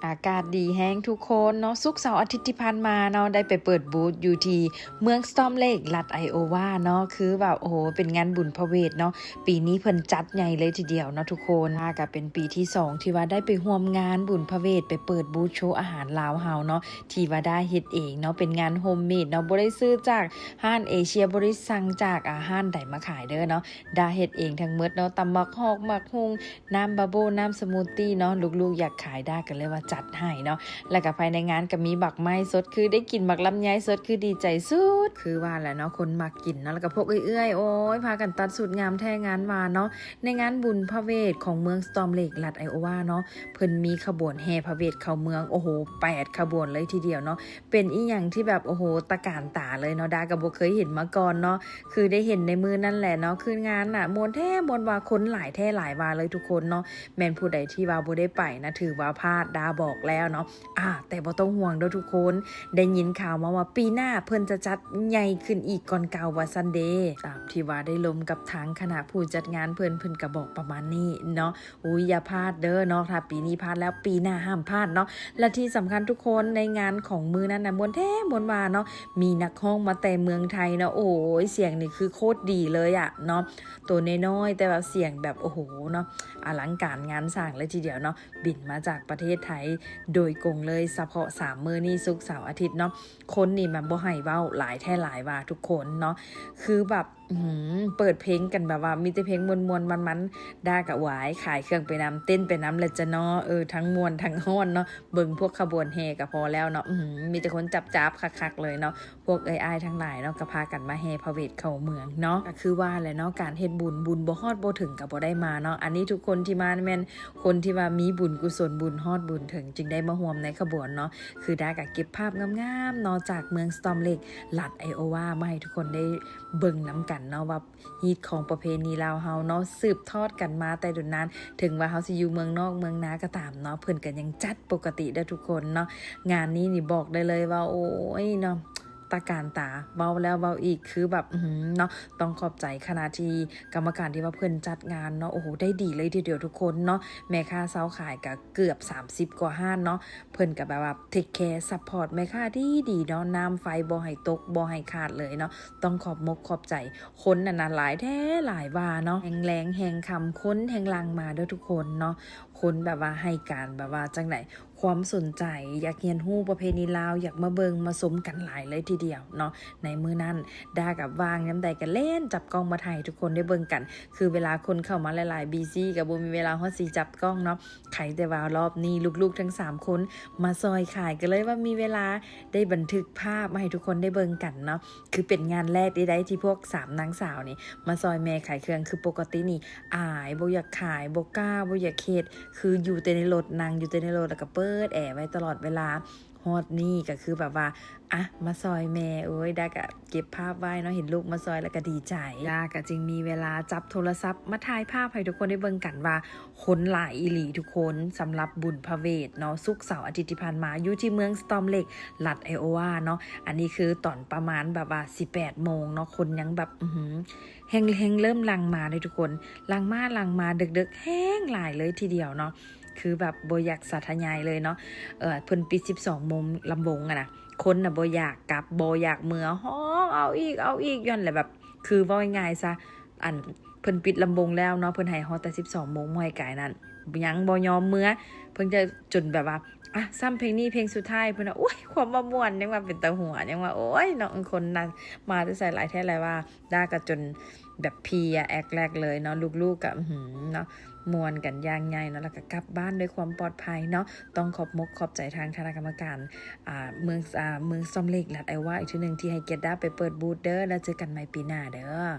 อากาศดีแห้งทุกคนเนาะศุกร์เสาร์อาทิตย์ที่ผ่านมาเนาะได้ไปเปิดบูธอยู่ที่เมืองสตอมเลกรัฐไอโอวาเนาะคือแบบโอ้โหเป็นงานบุญพระเวทเนาะปีนี้เพิ่นจัดใหญ่เลยทีเดียวเนาะทุกคนก็เป็นปีที่2ที่ว่าได้ไปร่วมงานบุญพระเวทไปเปิดบูธโชว์อาหารลาวเฮาเนาะที่ว่าได้เฮ็ดเองเนาะเป็นงานโฮมเมดเนาะบ่ได้ซื้อจากห้านเอเชียบ่ได้สั่งจากอาหารใดมาขายเด้อเนาะได้เฮ็ดเองทั้งหมดเนาะตำบักฮอกมักฮุงน้ำบาโบน้ำสมูทตี้เนาะลูกๆอยากขายได้กันเลยว่าจัดให้เนาะแล้วก็ภายในงานก็มีบักไม้สดคือได้กินบักลำไยสดคือดีใจสุดคือว่าแหละเนาะคนมักกินเนาะแล้วก็พวกเอื้อยๆโอ้ยพากันตัดสุดงามแท้งานวานเนาะในงานบุญพระเวทของเมืองสตอมเลกรัฐไอโอวาเนาะเพิ่นมีขบวนแห่พระเวทเข้าเมืองโอ้โห8ขบวนเลยทีเดียวเนาะเป็นอีหยังที่แบบโอ้โหตะการตาเลยเนาะดาก็บ่เคยเห็นมาก่อนเนาะคือได้เห็นในมือนั่นแหละเนาะคืองานน่ะมวนแท้มวนว่าคนหลายแท้หลายว่าเลยทุกคนเนาะแม่นผู้ใดที่ว่าบ่ได้ไปนะถือว่าพลาดดาบอกแล้วเนาะแต่บ่ต้องห่วงเด้อทุกคนได้ยินข่าวมาว่าปีหน้าเพิ่นจะจัดใหญ่ขึ้นอีกก่อนเก่าว่าซันเดย์ตามที่ว่าได้ลมกับทางคณะผู้จัดงานเพิ่นก็บอกประมาณนี้เนาะอุ้ยอย่าพลาดเด้อเนาะถ้าปีนี้พลาดแล้วปีหน้าห้ามพลาดเนาะและที่สำคัญทุกคนในงานของมือนั้นนะมวนแท้มวนว่าเนาะมีนักร้องมาแต่เมืองไทยเนาะโอ้ยเสียงนี่คือโคตรดีเลยอะเนาะตัวน้อยๆแต่แบบเสียงแบบโอ้โหเนาะอลังการงานสร้างเลยทีเดียวเนาะบินมาจากประเทศไทยโดยกงเลยเฉพาะ3มื้อนี้ศุกร์เสาร์อาทิตย์เนาะคนนี่มันบ่ให้เว้าหลายแท้หลายว่าทุกคนเนาะคือแบบเปิดเพลงกันแบบว่ามีแต่เพลงมวนๆมันๆด่ากับหวายขายเครื่องไปน้ำเต้นไปน้ำเลยจะเนาะทั้งมวนทั้งฮ้อนเนาะเบิ่งพวกขบวนแห่ก็พอแล้วเนาะมีแต่คนจับคักๆเลยเนาะพวกอ้ายทั้งหลายเนาะก็พากันมาแห่พระเวทเข้าเมืองเนาะก็คือว่าแหละเนาะการเฮ็ดบุญบ่ฮอดบ่ถึงก็บ่ได้มาเนาะอันนี้ทุกคนที่มาแม่นคนที่ว่ามีบุญกุศลบุญฮอดบุญถึงจึงได้มาร่วมในขบวนเนาะคือได้ก็เก็บภาพงามๆเนาะจากเมืองสตอมเลกรัฐไอโอวามาให้ทุกคนได้เบิ่งนํกันเนาะว่าฮีตของประเพณีลาวเฮาเนาะสืบทอดกันมาแต่ดุนนั้นถึงว่าเฮาสิอยู่เมืองนอกเมืองนาก็ตามเนาะเพิ่นก็ยังจัดปกติได้ทุกคนเนาะงานนี้นี่บอกได้เลยว่าโอ้ยเนาะตาการตาเบาแล้วเบาอีกคือแบบเนาะต้องขอบใจคณะที่กรรมการที่ว่าเพิ่นจัดงานเนาะโอ้โหได้ดีเลยทีเดียวทุกคนเนาะแม่ค้าเซาขายก็เกือบ30กว่าห้านเนาะเพิ่นก็แบบว่าเทคแคร์ซัพพอร์ตแม่ค้าดีเนาะน้ำไฟบ่ให้ตกบ่ให้ขาดเลยเนาะต้องขอบมกขอบใจคนน่ะหลายแท้หลายว่าเนาะแหงแรงแหงคำคนแหงลังมาเด้อทุกคนเนาะคนแบบว่าให้การแบบว่าจังไหนความสนใจอยากเรียนรู้ประเพณีลาวอยากมาเบิงมาสมกันหลายเลยทีเดียวเนาะในมื้อนั้นดากับวางย้ำใดกันเล่นจับกล้องมาถ่ายทุกคนได้เบิงกันคือเวลาคนเข้ามาหลายๆบีซี่กับบ่มีเวลาฮอดสิจับกล้องเนาะใครแต่ว่ารอบนี้ลูกๆทั้ง3คนมาซอยขายกันเลยว่ามีเวลาได้บันทึกภาพมาให้ทุกคนได้เบิงกันเนาะคือเป็นงานแรกได้ที่พวก3นางสาวนี่มาซอยแม่ขายเครื่องคือปกตินี่อายบ่อยากขายบ่กล้าบ่อยากเฮ็ดคืออยู่แต่ในรถนั่งอยู่แต่ในรถแล้วก็เปิดแอร์ไว้ตลอดเวลาฮอดนี่ก็คือแบบว่ามาซอยแม่ดาก็เก็บภาพไว้เนาะเห็นลูกมาซอยแล้วก็ดีใจดาก็จึงมีเวลาจับโทรศัพท์มาถ่ายภาพให้ทุกคนได้เบิ่งกันว่าคนหลายอีหลีทุกคนสำหรับบุญพระเวทเนาะศุกร์เสาร์อาทิตย์ที่ผ่านมาอยู่ที่เมืองสตอมเลกรัฐไอโอวาเนาะอันนี้คือตอนประมาณแบบว่า 18 โมงเนาะคนยังแบบแฮงเริ่มลังมาเลยทุกคนลังมาดึกๆแห้งหลายเลยทีเดียวเนาะคือแบบบ่อยากสาธยายเลยเนาะเพิ่นปิด12 โมงลำวงอะนะคนน่ะบ่อยากกลับบ่อยากเมื่อฮ้องเอาอีกย้อนแหละแบบคือว่าง่ายๆซะอันเพิ่นปิดลำวงแล้วเนาะเพิ่นให้ฮอดแต่12 โมงบ่ให้กายนั้นยังบ่ยอมเมื่อเพิ่นจะจนแบบว่าซ้ำเพลงนี้เพลงสุดท้ายเพิ่นน่ะโอ๊ยความว่าม่วนยังว่าเป็นตาหัวยังว่าโอ๊ยเนาะคนน่ะมาแต่ใส่หลายแท้หลายว่าด่าก็จนแบบเพลียแอกแรกเลยเนาะลูกๆก็เนาะมวนกันอย่างใหญ่เนาะแล้วก็กลับบ้านด้วยความปลอดภัยเนาะต้องขอบมกขอบใจทางคณะกรรมการเมืองซอมเล็กรัฐไอวาอีกทีนึงที่ให้เกียรติดาไปเปิดบูธเด้อแล้วเจอกันใหม่ปีหน้าเด้อ